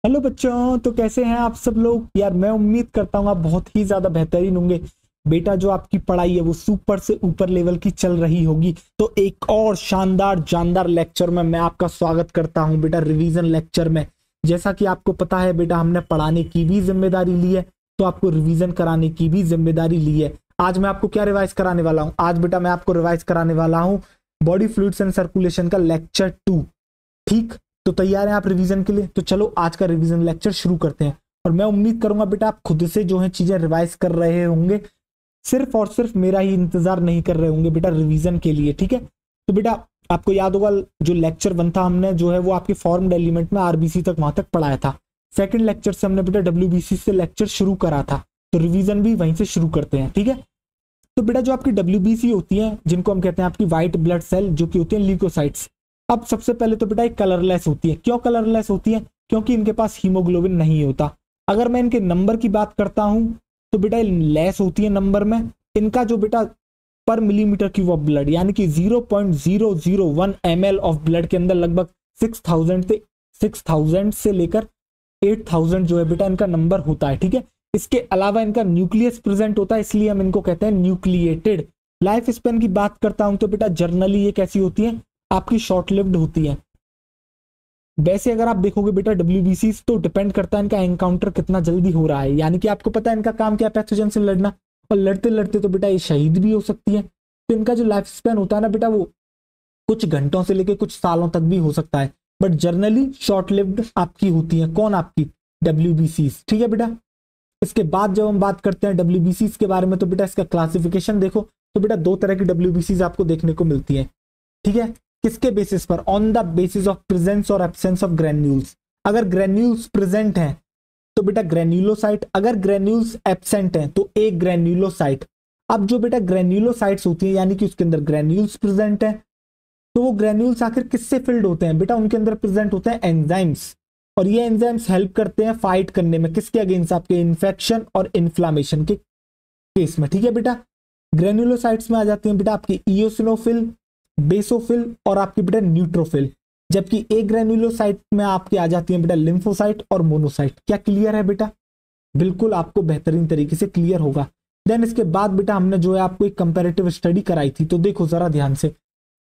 Hello बच्चों, तो कैसे हैं आप सब लोग। यार मैं उम्मीद करता हूँ आप बहुत ही ज्यादा बेहतरीन होंगे। बेटा जो आपकी पढ़ाई है वो सुपर से ऊपर लेवल की चल रही होगी। तो एक और शानदार जानदार लेक्चर में मैं आपका स्वागत करता हूँ बेटा, रिवीजन लेक्चर में। जैसा कि आपको पता है बेटा, हमने पढ़ाने की भी जिम्मेदारी ली है तो आपको रिवीजन कराने की भी जिम्मेदारी ली है। आज मैं आपको क्या रिवाइज कराने वाला हूँ? आज बेटा मैं आपको रिवाइज कराने वाला हूँ बॉडी फ्लूइड्स एंड सर्कुलेशन का लेक्चर 2। ठीक, तो तैयार हैं आप रिवीजन के लिए? तो चलो आज का रिवीजन लेक्चर शुरू करते हैं। और मैं उम्मीद करूंगा बेटा आप खुद से जो है चीजें रिवाइज कर रहे होंगे, सिर्फ और सिर्फ मेरा ही इंतजार नहीं कर रहे होंगे बेटा रिवीजन के लिए। ठीक है, तो बेटा आपको याद होगा जो लेक्चर 1 था हमने जो है वो आपके फॉर्म्ड एलिमेंट में आरबीसी तक वहां तक पढ़ाया था। सेकंड लेक्चर से हमने बेटा डब्ल्यूबीसी से लेक्चर शुरू करा था, तो रिवीजन भी वहीं से शुरू करते हैं। ठीक है, तो बेटा जो आपकी डब्ल्यूबीसी होती है, जिनको हम कहते हैं आपकी व्हाइट ब्लड सेल, जो कि होती है ल्यूकोसाइट्स। अब सबसे पहले तो बेटा एक कलरलेस होती है। क्यों कलरलेस होती है? क्योंकि इनके पास हीमोग्लोबिन नहीं होता। अगर मैं इनके नंबर की बात करता हूं तो बेटा लेस होती है नंबर में। इनका जो बेटा पर मिलीमीटर क्यूब ऑफ ब्लड यानी कि 0.001 ml ऑफ ब्लड के अंदर लगभग 6000 से लेकर 8000 जो है बेटा इनका नंबर होता है। ठीक है, इसके अलावा इनका न्यूक्लियस प्रेजेंट होता है, इसलिए हम इनको कहते हैं न्यूक्लिएटेड। लाइफ स्पेन की बात करता हूं तो बेटा जर्नली ये कैसी होती है, आपकी शॉर्ट लिव्ड होती है। वैसे अगर आप देखोगे बेटा डब्ल्यूबीसी तो डिपेंड करता है इनका एनकाउंटर कितना जल्दी हो रहा है। यानी कि आपको पता है इनका काम क्या है, पैथोजन से लड़ना, और लड़ते लड़ते तो बेटा ये शहीद भी हो सकती है। तो इनका जो लाइफ स्पेन होता है ना बेटा, वो कुछ घंटों से लेकर कुछ सालों तक भी हो सकता है, बट जर्नली शॉर्ट लिव्ड आपकी होती है। कौन? आपकी डब्ल्यूबीसी। ठीक है बेटा, इसके बाद जब हम बात करते हैं डब्ल्यूबीसी के बारे में तो बेटा इसका क्लासिफिकेशन देखो, तो बेटा दो तरह की डब्ल्यूबीसी आपको देखने को मिलती है। ठीक है, किसके बेसिस पर? On the basis of presence और एब्सेंस ऑफ ग्रेन्यूल्स। अगर ग्रेन्यूल्स प्रेजेंट हैं तो बेटा ग्रेन्यूलोसाइट, अगर ग्रेन्यूल्स एब्सेंट हैं तो एक ग्रेन्यूलोसाइट। अब जो बेटा ग्रेन्यूलोसाइट्स होती है यानी कि उसके अंदर ग्रेन्यूल्स प्रेजेंट हैं, तो वो ग्रेन्यूल्स आखिर किससे फिल्ड होते हैं बेटा? उनके अंदर प्रेजेंट होते हैं एंजाइम्स, और ये एंजाइम्स हेल्प करते हैं फाइट करने में, किसके अगेंस्ट? आपके इन्फेक्शन और इन्फ्लामेशन के केस में। ठीक है बेटा, ग्रेन्यूलोसाइट्स में आ जाती हैं बेटा आपकी इओसिनोफिल, बेसोफिल और आपकी बेटा न्यूट्रोफिल। जबकि एक ग्रेन्युलोसाइट में आपके आ जाती है बेटा लिम्फोसाइट और मोनोसाइट। क्या क्लियर है बेटा? बिल्कुल आपको बेहतरीन तरीके से क्लियर होगा। देन इसके बाद बेटा हमने जो है आपको एक कंपैरेटिव स्टडी कराई थी, तो देखो जरा ध्यान से।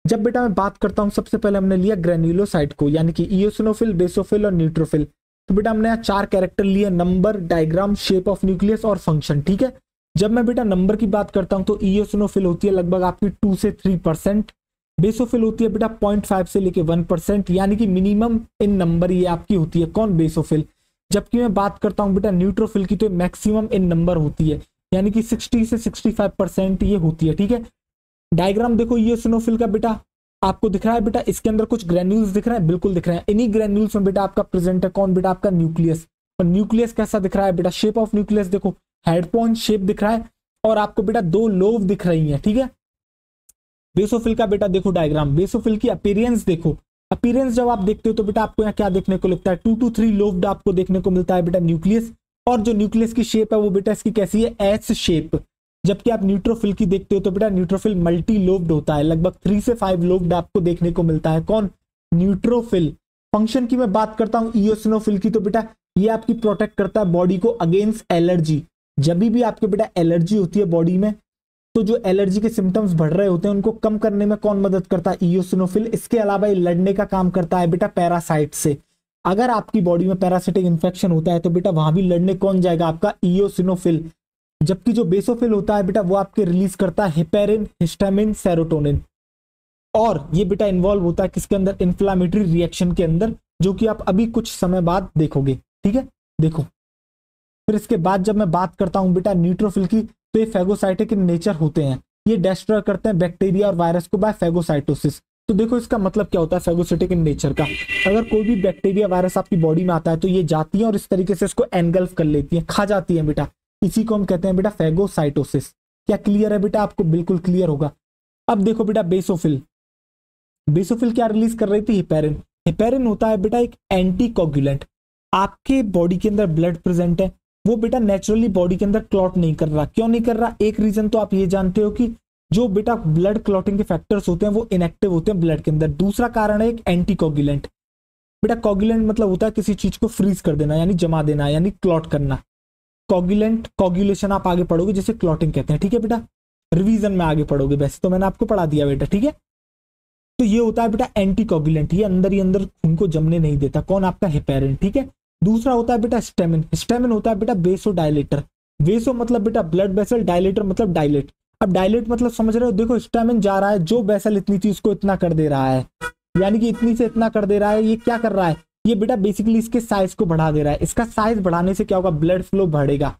जब बेटा मैं बात करता हूं, सबसे पहले हमने लिया ग्रेन्युलोसाइट को यानी कि इओसिनोफिल, बेसोफिल और न्यूट्रोफिल। तो बेटा हमने यहाँ 4 कैरेक्टर लिए, number, diagram, shape of nucleus और फंक्शन। ठीक है, जब मैं बेटा नंबर की बात करता हूं तो इओसिनोफिल होती है लगभग आपकी 2 से 3%, बेसोफिल होती है बेटा 0.5 से लेके 1%, यानी कि मिनिमम इन नंबर ये आपकी होती है। कौन? बेसोफिल। जबकि मैं बात करता हूं बेटा न्यूट्रोफिल की, तो मैक्सिमम इन नंबर होती है, यानी कि 60 से 65% ये होती है। ठीक है, डायग्राम देखो इओसिनोफिल का बेटा, आपको दिख रहा है बेटा इसके अंदर कुछ ग्रेन्यूल्स दिख रहे हैं? बिल्कुल दिख रहे हैं। इन्हीं ग्रेन्यूल्स में बेटा आपका प्रेजेंट है कौन? बेटा आपका न्यूक्लियस। और न्यूक्लियस कैसा दिख रहा है बेटा? शेप ऑफ न्यूक्लियस देखो, हेडपॉइंट शेप दिख रहा है, और आपको बेटा 2 लोब दिख रही है। ठीक है, बेसोफिल का बेटा देखो डायग्राम, बेसोफिल की अपीयरेंस देखो। अपीयरेंस जब आप देखते हो तो बेटा आपको यहाँ क्या देखने को लगता है? 2 to 3 लोब्ड आपको देखने को मिलता है बेटा न्यूक्लियस। और जो न्यूक्लियस की शेप है वो बेटा इसकी कैसी है? S shape. जबकि आप न्यूट्रोफिल की देखते हो तो बेटा न्यूट्रोफिल मल्टी लोब्ड होता है, लगभग 3 से 5 लोब्ड आपको देखने को मिलता है। कौन? न्यूट्रोफिल। फंक्शन की मैं बात करता हूं इओसिनोफिल की, तो बेटा ये आपकी प्रोटेक्ट करता है बॉडी को अगेंस्ट एलर्जी। जब भी आपके बेटा एलर्जी होती है बॉडी में, तो जो एलर्जी के सिम्टम्स बढ़ रहे होते हैं उनको कम करने में कौन मदद करता है? इओसिनोफिल। इसके अलावा ये लड़ने का काम करता है बेटा पैरासाइट से। अगर आपकी बॉडी में पैरासिटिक इन्फेक्शन होता है तो बेटा वहां भी लड़ने कौन जाएगा? आपका इओसिनोफिल। जबकि जो बेसोफिल होता है बेटा वो आपके रिलीज करता है हेपेरिन, हिस्टामिन, सेरोटोनिन, और ये बेटा इन्वॉल्व होता है किसके अंदर? इन्फ्लामेटरी रिएक्शन के अंदर, जो कि आप अभी कुछ समय बाद देखोगे। ठीक है, देखो फिर इसके बाद जब मैं बात करता हूं बेटा न्यूट्रोफिल की, तो ये फेगोसाइटिक इन नेचर होते हैं। ये डिस्ट्रॉय करते हैं बैक्टीरिया और वायरस को बाय फेगोसाइटोसिस। तो देखो इसका मतलब क्या होता है फेगोसिटिक इन नेचर का? अगर कोई भी बैक्टीरिया वायरस आपकी बॉडी में आता है तो ये जाती है और इस तरीके से इसको एनगल्फ कर लेती है, खा जाती है बेटा। इसी को हम कहते हैं बेटा फेगोसाइटोसिस। क्या क्लियर है बेटा? आपको बिल्कुल क्लियर होगा। अब देखो बेटा बेसोफिल, बेसोफिल क्या रिलीज कर रही थी? हेपेरिन। हेपेरिन होता है बेटा एक एंटीकोगुलेंट। आपके बॉडी के अंदर ब्लड प्रेजेंट है, वो बेटा नेचुरली बॉडी के अंदर क्लॉट नहीं कर रहा। क्यों नहीं कर रहा? एक रीजन तो आप ये जानते हो कि जो बेटा ब्लड क्लॉटिंग के फैक्टर्स होते हैं वो इनएक्टिव होते हैं ब्लड के अंदर। दूसरा कारण है एक एंटीकोगुलेंट। बेटा कोगुलेंट मतलब होता है किसी चीज को फ्रीज कर देना, यानी जमा देना, यानी क्लॉट करना। कोगुलेंट कोगुलेशन आप आगे पढ़ोगे, जैसे क्लॉटिंग कहते हैं, ठीक है बेटा, रिवीजन में आगे पढ़ोगे, वैसे तो मैंने आपको पढ़ा दिया बेटा, ठीक है। तो ये होता है बेटा एंटी कोगुलेंट, ये अंदर ही अंदर खून को जमने नहीं देता, कौन, आपका हेपेरिन, ठीक है। दूसरा होता है बेटा स्टेमिन, स्टेमिन होता है बेटा वेसो डायलेटर, वेसो मतलब बेटा ब्लड वेसल, डायलेटर मतलब डायलेट। अब डायलेट मतलब समझ रहे हो, देखो स्टेमिन जा रहा है, जो वेसल इतनी थी उसको इतना कर दे रहा है, यानी कि इतनी से इतना कर दे रहा है। ये क्या कर रहा है, ये बेटा बेसिकली इसके साइज को बढ़ा दे रहा है। इसका साइज बढ़ाने से क्या होगा, ब्लड फ्लो बढ़ेगा,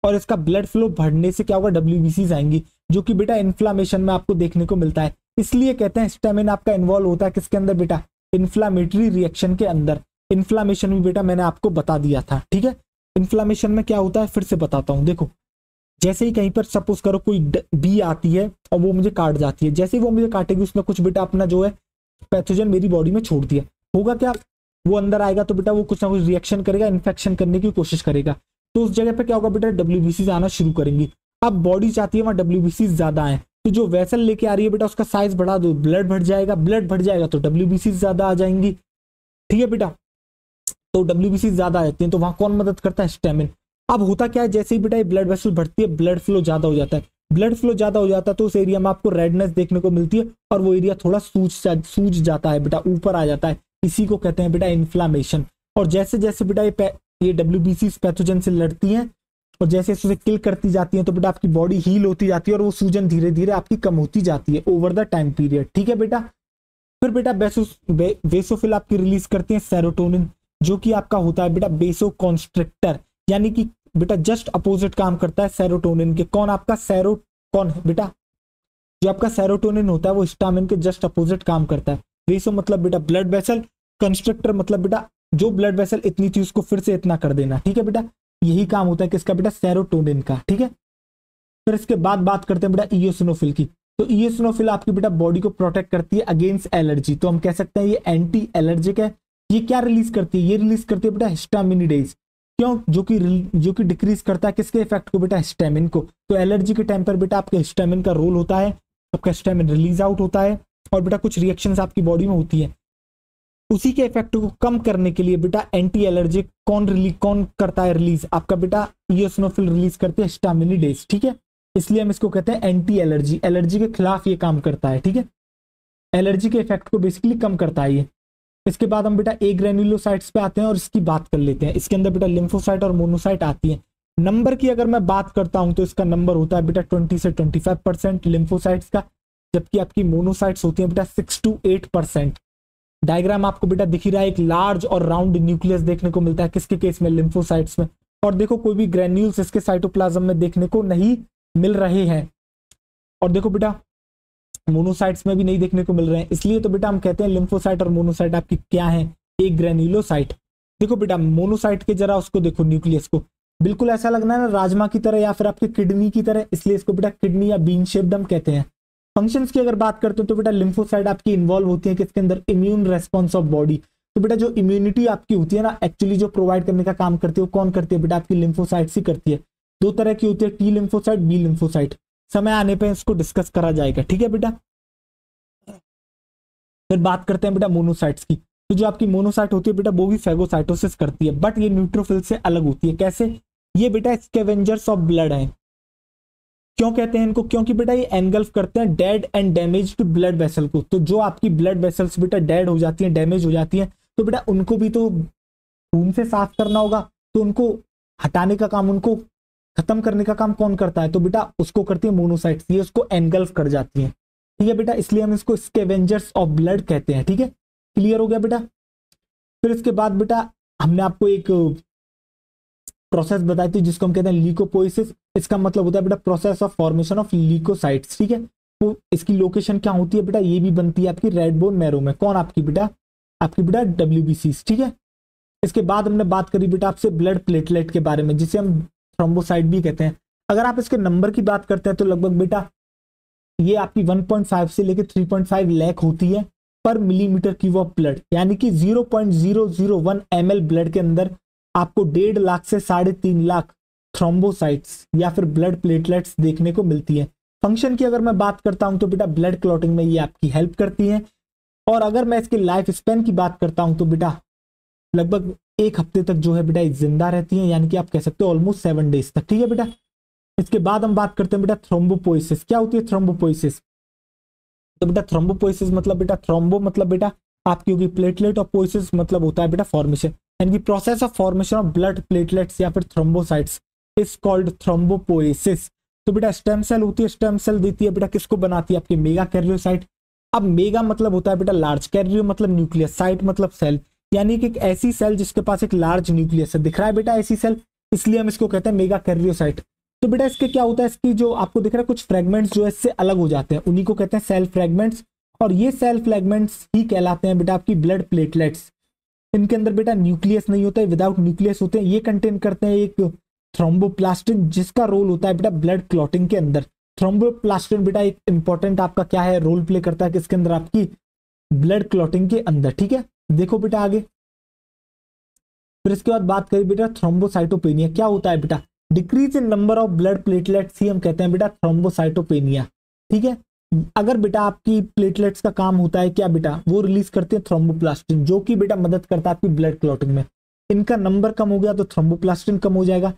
और इसका ब्लड फ्लो बढ़ने से क्या होगा, डब्ल्यूबीसीज आएंगी, जो कि बेटा इन्फ्लामेशन में आपको देखने को मिलता है। इसलिए कहते हैं स्टेमिन आपका इन्वॉल्व होता है किसके अंदर बेटा, इन्फ्लामेटरी रिएक्शन के अंदर। इन्फ्लामेशन भी बेटा मैंने आपको बता दिया था, ठीक है। इन्फ्लामेशन में क्या होता है फिर से बताता हूं, देखो जैसे ही कहीं पर सपोज करो कोई बी आती है और वो मुझे काट जाती है, जैसे ही वो मुझे काटेगी उसमें कुछ बेटा अपना जो है पैथोजन मेरी बॉडी में छोड़ दिया, होगा क्या, वो अंदर आएगा तो बेटा वो कुछ ना कुछ रिएक्शन करेगा, इन्फेक्शन करने की कोशिश करेगा, तो उस जगह पे क्या होगा बेटा, डब्ल्यूबीसी आना शुरू करेंगी। अब बॉडी चाहती है वहां डब्ल्यूबीसी ज्यादा है, तो जो वेसल लेके आ रही है बेटा उसका साइज बढ़ा दो, ब्लड बढ़ जाएगा, ब्लड बढ़ जाएगा तो डब्ल्यूबीसी ज्यादा आ जाएंगी, ठीक है बेटा। तो डब्ल्यूबीसी ज्यादा आ जाती है, तो वहां कौन मदद करता है, स्टेमिन। अब होता क्या है, जैसे ही बेटा ये ब्लड वेसल बढ़ती है, ब्लड फ्लो ज्यादा हो जाता है, ब्लड फ्लो ज्यादा हो जाता है तो उस एरिया में आपको रेडनेस देखने को मिलती है, और वो एरिया थोड़ा सूज जाता है बेटा, ऊपर आ जाता है, इसी को कहते हैं बेटा इन्फ्लामेशन। और जैसे जैसे बेटा ये डब्ल्यूबीसी पैथोजन से लड़ती हैं और जैसे उसे किल करती जाती हैं, तो बेटा आपकी बॉडी हील होती जाती है और वो सूजन धीरे धीरे आपकी कम होती जाती है ओवर द टाइम पीरियड, ठीक है बेटा। फिर बेटा बेसोफिल आपकी रिलीज करते हैं सेरोटोनिन, जो कि आपका होता है बेटा बेसो कॉन्स्ट्रिक्टर, यानी कि बेटा जस्ट अपोजिट काम करता है सेरोटोनिन के। कौन आपका कौन है बेटा, जो आपका सेरोटोनिन होता है वो हिस्टामिन के जस्ट अपोजिट काम करता है। वेसो मतलब बेटा ब्लड वेसल, कंस्ट्रक्टर मतलब बेटा जो ब्लड वेसल इतनी थी उसको फिर से इतना कर देना, ठीक है बेटा। यही काम होता है किसका बेटा, सेरोटोनिन का, ठीक है। फिर इसके बाद बात करते हैं बेटा इयोसिनोफिल की। तो इयोसिनोफिल आपकी बेटा बॉडी को प्रोटेक्ट करती है अगेंस्ट एलर्जी, तो हम कह सकते हैं ये एंटी एलर्जिक है। ये क्या रिलीज करती है, ये रिलीज करती है बेटा हिस्टामिनिडेज, क्यों, जो कि डिक्रीज करता है किसके इफेक्ट को बेटा, हिस्टामिन को। तो एलर्जी के टाइम पर बेटा आपके हिस्टामिन का रोल होता है, आपका हिस्टामिन रिलीज आउट होता है और बेटा कुछ रिएक्शंस आपकी बॉडी में होती है, उसी के इफेक्ट को कम करने के लिए बेटा एंटी एलर्जिक कौन करता है रिलीज, आपका बेटा इयोसिनोफिल रिलीज करते हैं हिस्टामिनिडेज, ठीक है। इसलिए हम इसको कहते हैं एंटी एलर्जी, एलर्जी के खिलाफ ये काम करता है, ठीक है। एलर्जी के इफेक्ट को बेसिकली कम करता है ये। इसके बाद हम बेटा ए ग्रेन्युलोसाइट्स पे आते हैं और इसकी बात कर लेते हैं। इसके अंदर बेटा लिम्फोसाइट और मोनोसाइट आती है। नंबर की अगर मैं बात करता हूं तो इसका नंबर होता है बेटा 20 से 25% लिम्फोसाइट्स का, जबकि आपकी मोनोसाइट्स होती है बेटा 6 to 8%। डायग्राम आपको बेटा दिख ही रहा है, एक लार्ज और राउंड न्यूक्लियस देखने को मिलता है किसके केस में, लिम्फोसाइट्स में। और देखो कोई भी ग्रेन्यूल्स इसके साइटोप्लाज्म में देखने को नहीं मिल रहे हैं, और देखो बेटा मोनोसाइट्स में भी नहीं देखने को मिल रहे हैं। इसलिए तो बेटा हम कहते हैं लिम्फोसाइट और मोनोसाइट आपकी क्या है, एक ग्रेन्युलोसाइट। देखो बेटा मोनोसाइट के जरा उसको देखो न्यूक्लियस को, बिल्कुल ऐसा लगना है ना राजमा की तरह या फिर आपके किडनी की तरह, इसलिए इसको बेटा किडनी या बीन शेप्ड हम कहते हैं। फंक्शंस की अगर बात करते हो तो बेटा लिम्फोसाइट आपकी इन्वॉल्व होती है किसके अंदर, इम्यून रेस्पॉन्स ऑफ बॉडी। तो बेटा जो इम्यूनिटी आपकी होती है ना, एक्चुअली जो प्रोवाइड करने का काम करती है वो कौन करती है बेटा, आपकी लिम्फोसाइट्स ही करती है। दो तरह की होती है, टी लिम्फोसाइट, बी लिम्फोसाइट। समय आने पर इसको डिस्कस करा जाएगा, ठीक है बेटा। फिर बात करते हैं बेटा मोनोसाइट्स की। तो जो आपकी मोनोसाइट होती है बेटा वो भी फेगोसाइटोसिस करती है, बट ये न्यूट्रोफिल से अलग होती है। कैसे, ये बेटा स्कैवेंजर्स ऑफ ब्लड है। क्यों कहते हैं इनको, क्योंकि बेटा ये एनगल्फ करते हैं dead and damaged blood vessel को। तो जो आपकी ब्लड वेसल्स बेटा डेड हो जाती हैं, डैमेज हो जाती हैं, तो बेटा उनको भी तो खून से साफ करना होगा, तो उनको हटाने का काम, उनको खत्म करने का काम कौन करता है, तो बेटा उसको करती है मोनोसाइट्स, ये उसको एनगल्फ कर जाती हैं, ठीक है बेटा। इसलिए हम इसको स्कैवेंजर्स ऑफ ब्लड कहते हैं, ठीक है। क्लियर हो गया बेटा। फिर इसके बाद बेटा हमने आपको एक प्रोसेस बताई थी जिसको हम कहते हैं ल्यूकोपोइसिस। इसका मतलब होता है बेटा process of formation of leucocytes, ठीक है। तो इसकी लोकेशन क्या होती है बेटा, ये भी बनती है आपकी रेड बोन मैरो में। कौन, आपकी बेटा डब्ल्यूबीसी, ठीक है। इसके बाद हमने बात करी बेटा आपसे ब्लड प्लेटलेट के बारे में, जिसे हम थ्रोम्बोसाइट भी कहते हैं। अगर आप इसके नंबर की बात करते हैं तो लगभग बेटा ये आपकी 1.5 से लेकर 3.5 लाख होती है पर मिलीमीटर क्यूब ऑफ ब्लड, यानी कि 0.001 ml ब्लड के अंदर आपको 1.5 लाख से 3.5 लाख थ्रोम्बोसाइट्स या फिर ब्लड प्लेटलेट्स देखने को मिलती है। फंक्शन की अगर मैं बात करता हूं तो बेटा ब्लड क्लॉटिंग में ये आपकी हेल्प करती है। और अगर मैं इसके लाइफ स्पेन की बात करता हूं तो बेटा लगभग 1 हफ्ते तक जो है बेटा जिंदा रहती हैं, यानी कि आप कह सकते हो ऑलमोस्ट 7 डेज तक। ठीक है बेटा, इसके बाद हम बात करते हैं बेटा थ्रोम्बोपोइसिस। क्या होती है थ्रोम्बोपोइसिस? तो बेटा थ्रोम्बोपोइसिस मतलब बेटा, थ्रोम्बो मतलब बेटा आपकी होगी प्लेटलेट, और पोइसिस मतलब होता है बेटा फॉर्मेशन, यानी कि process of formation of blood platelets या फिर थ्रोम्बोसाइट्स इज कॉल्ड थ्रोम्बोपोइसिस। तो बेटा स्टेम सेल होती है, स्टेम सेल देती है बेटा किसको, बनाती है आपकी मेगा कैरियोसाइट। अब मेगा मतलब होता है बेटा लार्ज, कैरियो मतलब न्यूक्लियस, साइट मतलब सेल, यानी कि एक ऐसी सेल जिसके पास एक लार्ज न्यूक्लियस है। दिख रहा है बेटा ऐसी सेल, इसलिए हम इसको कहते हैं मेगा कैरियोसाइट। तो बेटा इसके क्या होता है, इसकी जो आपको दिख रहा है कुछ फ्रेगमेंट्स जो है इससे अलग हो जाते हैं, उन्हीं को कहते हैं सेल फ्रेगमेंट्स, और ये सेल फ्रेगमेंट्स ही कहलाते हैं बेटा आपकी ब्लड प्लेटलेट्स। इनके अंदर बेटा न्यूक्लियस नहीं होता है, विदाउट न्यूक्लियस होते हैं। ये कंटेन करते हैं एक थ्रोम्बोप्लास्टिन, जिसका रोल होता है बेटा ब्लड क्लॉटिंग के अंदर। थ्रोम्बोप्लास्टिन बेटा एक इंपॉर्टेंट आपका क्या है, रोल प्ले करता है किसके अंदर, आपकी ब्लड क्लॉटिंग के अंदर। ठीक है, देखो बेटा आगे, फिर इसके बाद बात करें बेटा थ्रोम्बोसाइटोपेनिया। क्या होता है बेटा, decrease in number of blood platelets ही हम कहते हैं बेटा थ्रोम्बोसाइटोपेनिया। ठीक है, अगर बेटा आपकी प्लेटलेट्स का काम होता है क्या बेटा, वो रिलीज करते हैं थ्रोम्बोप्लास्टिन, जो कि बेटा मदद करता है आपकी ब्लड क्लॉटिंग में। इनका नंबर कम हो गया तो थ्रोम्बोप्लास्टिन कम हो जाएगा,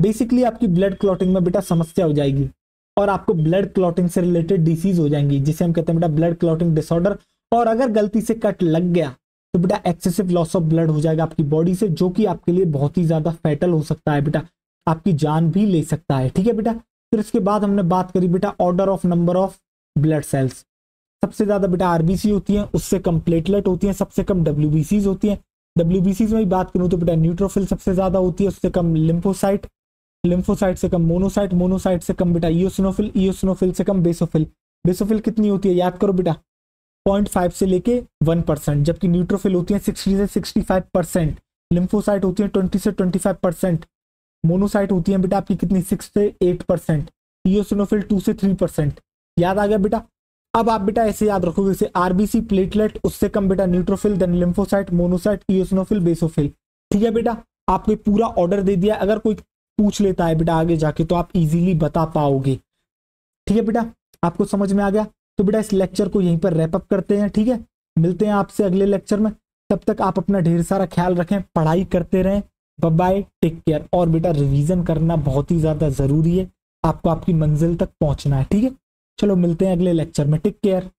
बेसिकली आपकी ब्लड क्लॉटिंग में बेटा समस्या हो जाएगी, और आपको ब्लड क्लॉटिंग से रिलेटेड डिसीज हो जाएंगी, जिसे हम कहते हैं बेटा ब्लड क्लॉटिंग डिसऑर्डर। और अगर गलती से कट लग गया तो बेटा एक्सेसिव लॉस ऑफ ब्लड हो जाएगा आपकी बॉडी से, जो कि आपके लिए बहुत ही ज्यादा फैटल हो सकता है बेटा, आपकी जान भी ले सकता है। ठीक है बेटा, फिर इसके बाद हमने बात करी बेटा order of number of blood cells. सबसे ज्यादा बेटा आरबीसी होती है, उससे कम प्लेटलेट होती है, सबसे कम डब्ल्यूबीसीज होती है। डब्ल्यूबीसीज में भी बात करूं तो बेटा न्यूट्रोफिल सबसे ज्यादा होती है, उससे कम लिम्फोसाइट, लिम्फोसाइट से कम मोनोसाइट, मोनोसाइट से कम बेटा इयोसिनोफिल, इयोसिनोफिल से कम बेसोफिल। बेसोफिल कितनी होती है याद करो बेटा, 0.5 से लेके 1%, जबकि न्यूट्रोफिल होती है 60 से 65%, लिम्फोसाइट होती है 20 से 25%, मोनोसाइट होती है बेटा आपकी कितनी 6 से 8%, इयोसिनोफिल 2 से 3%। याद आ गया बेटा। अब आप बेटा ऐसे याद रखोगे, जैसे आरबीसी, प्लेटलेट, उससे कम बेटा neutrophil, then lymphocyte, monocyte, eosinophil, basophil. ठीक है बेटा, आपने पूरा ऑर्डर दे दिया, अगर कोई पूछ लेता है बेटा आगे जाके तो आप इजीली बता पाओगे। ठीक है बेटा, आपको समझ में आ गया। तो बेटा इस लेक्चर को यहीं पर रैप अप करते हैं। ठीक है, मिलते हैं आपसे अगले लेक्चर में, तब तक आप अपना ढेर सारा ख्याल रखें, पढ़ाई करते रहें। Bye bye, take care. और बेटा रिवीजन करना बहुत ही ज्यादा जरूरी है, आपको आपकी मंजिल तक पहुंचना है। ठीक है, चलो मिलते हैं अगले लेक्चर में, टेक केयर।